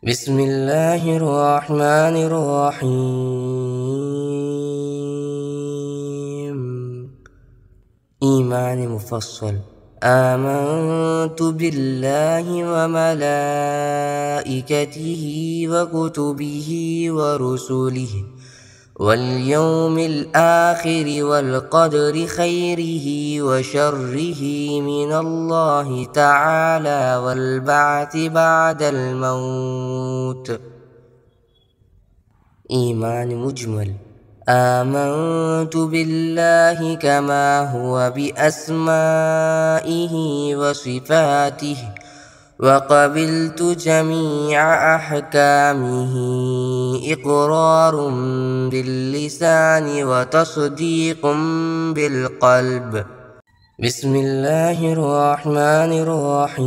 بسم الله الرحمن الرحيم. إيمان مفصل. آمنت بالله وملائكته وكتبه ورسله واليوم الآخر والقدر خيره وشره من الله تعالى والبعث بعد الموت. إيمان مجمل. آمنت بالله كما هو بأسمائه وصفاته وقبلت جميع أحكامه إقرار باللسان وتصديق بالقلب. بسم الله الرحمن الرحيم.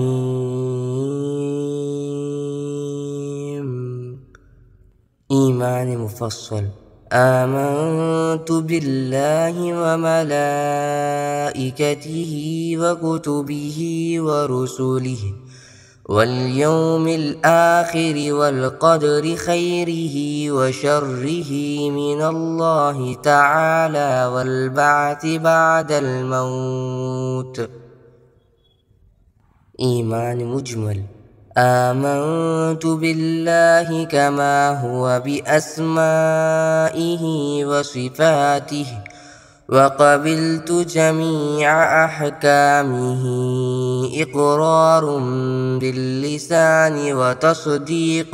إيمان مفصل. آمنت بالله وملائكته وكتبه ورسله واليوم الآخر والقدر خيره وشره من الله تعالى والبعث بعد الموت. إيمان مجمل. آمنت بالله كما هو بأسمائه وصفاته وقبلت جميع أحكامه إقرار باللسان وتصديق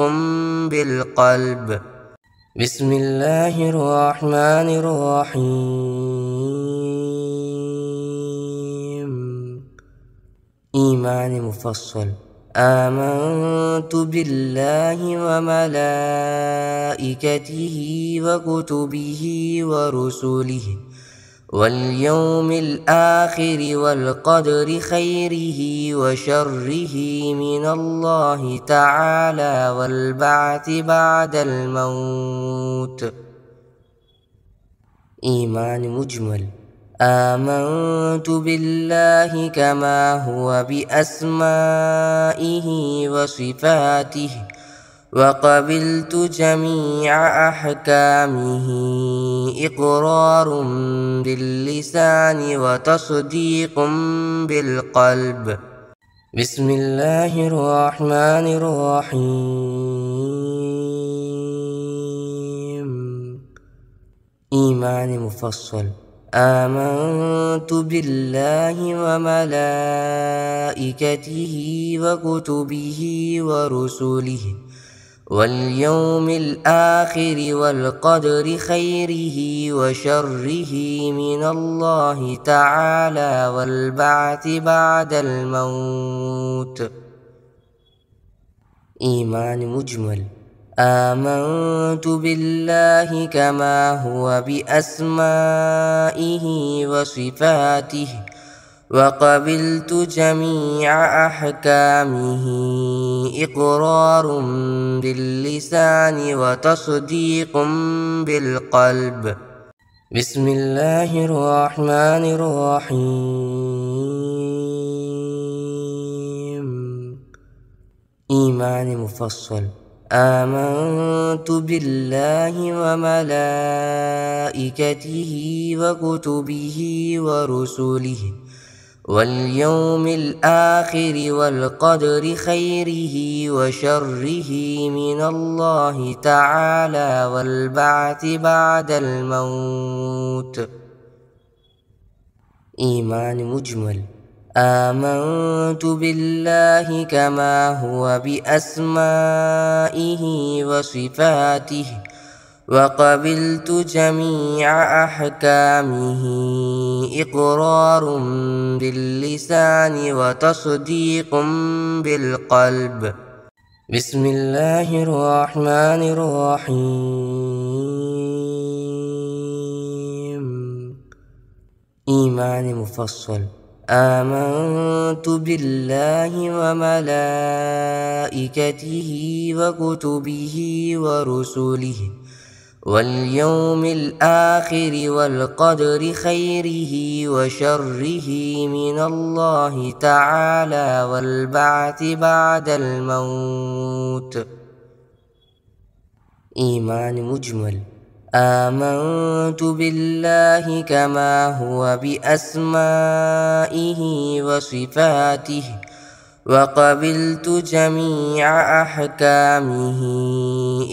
بالقلب. بسم الله الرحمن الرحيم. إيمان مفصل. آمنت بالله وملائكته وكتبه ورسله واليوم الآخر والقدر خيره وشره من الله تعالى والبعث بعد الموت. إيمان مجمل. آمنت بالله كما هو بأسمائه وصفاته وقبلت جميع أحكامه إقرار باللسان وتصديق بالقلب. بسم الله الرحمن الرحيم. إيمان مفصل. آمنت بالله وملائكته وكتبه ورسله واليوم الآخر والقدر خيره وشره من الله تعالى والبعث بعد الموت. إيمان مجمل. آمنت بالله كما هو بأسمائه وصفاته وقبلت جميع أحكامه إقرار باللسان وتصديق بالقلب. بسم الله الرحمن الرحيم. إيمان مفصل. آمنت بالله وملائكته وكتبه ورسله واليوم الآخر والقدر خيره وشره من الله تعالى والبعث بعد الموت. إيمان مجمل. آمنت بالله كما هو بأسمائه وصفاته وقبلت جميع أحكامه إقرار باللسان وتصديق بالقلب. بسم الله الرحمن الرحيم. إيمان مفصل. آمنت بالله وملائكته وكتبه ورسله واليوم الآخر والقدر خيره وشره من الله تعالى والبعث بعد الموت. إيمان مجمل. آمنت بالله كما هو بأسمائه وصفاته، وقبلت جميع أحكامه،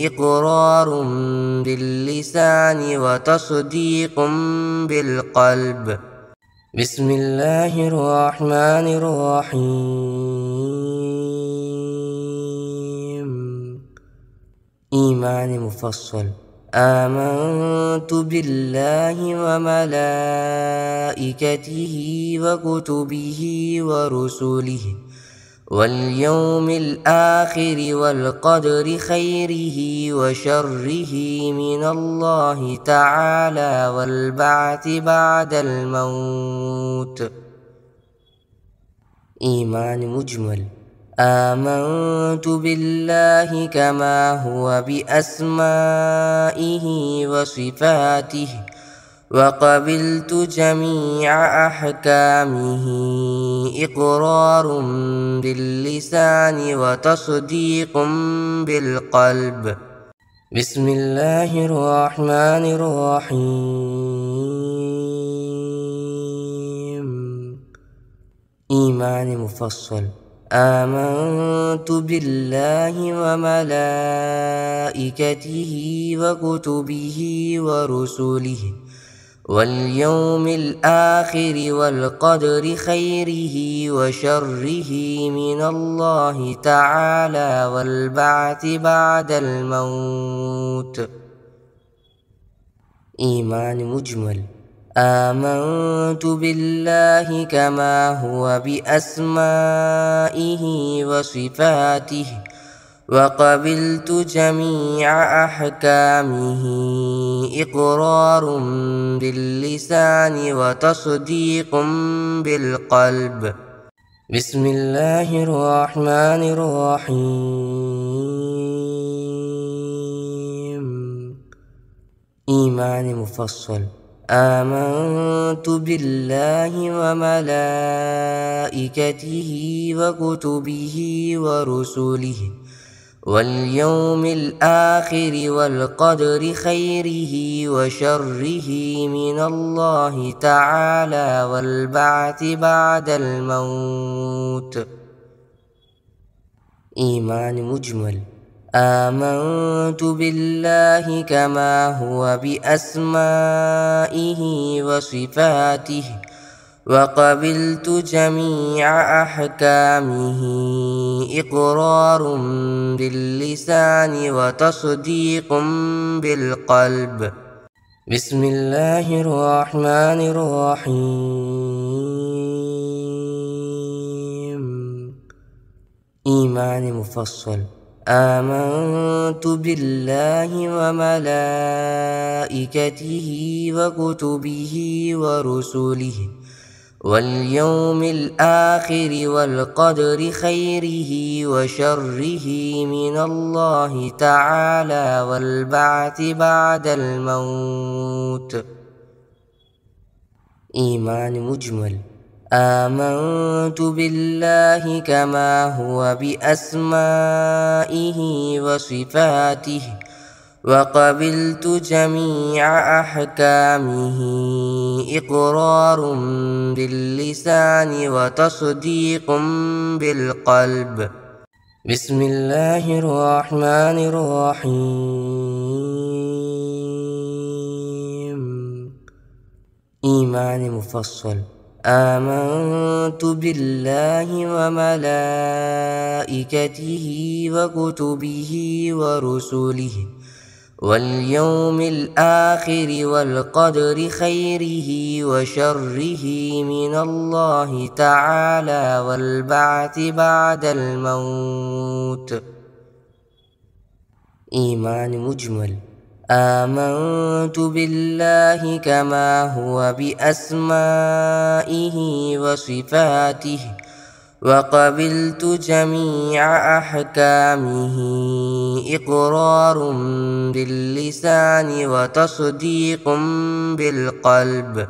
إقرار باللسان وتصديق بالقلب. بسم الله الرحمن الرحيم. إيمان مفصل. آمنت بالله وملائكته وكتبه ورسله واليوم الآخر والقدر خيره وشره من الله تعالى والبعث بعد الموت. إيمان مجمل. آمنت بالله كما هو بأسمائه وصفاته، وقبلت جميع أحكامه، إقرار باللسان وتصديق بالقلب. بسم الله الرحمن الرحيم. إيمان مفصل. آمنت بالله وملائكته وكتبه ورسله واليوم الآخر والقدر خيره وشره من الله تعالى والبعث بعد الموت. إيمان مجمل. آمنت بالله كما هو بأسمائه وصفاته، وقبلت جميع أحكامه، إقرار باللسان وتصديق بالقلب. بسم الله الرحمن الرحيم. إيمان مفصل. آمنت بالله وملائكته وكتبه ورسله واليوم الآخر والقدر خيره وشره من الله تعالى والبعث بعد الموت. إيمان مجمل. آمنت بالله كما هو بأسمائه وصفاته، وقبلت جميع أحكامه، إقرار باللسان وتصديق بالقلب. بسم الله الرحمن الرحيم. إيمان مفصل. آمنت بالله وملائكته وكتبه ورسله واليوم الآخر والقدر خيره وشره من الله تعالى والبعث بعد الموت. إيمان مجمل. آمنت بالله كما هو بأسمائه وصفاته، وقبلت جميع أحكامه، إقرار باللسان وتصديق بالقلب. بسم الله الرحمن الرحيم. إيمان مفصل. آمنت بالله وملائكته وكتبه ورسله واليوم الآخر والقدر خيره وشره من الله تعالى والبعث بعد الموت. إيمان مجمل. آمنت بالله كما هو بأسمائه وصفاته، وقبلت جميع أحكامه، إقرار باللسان وتصديق بالقلب.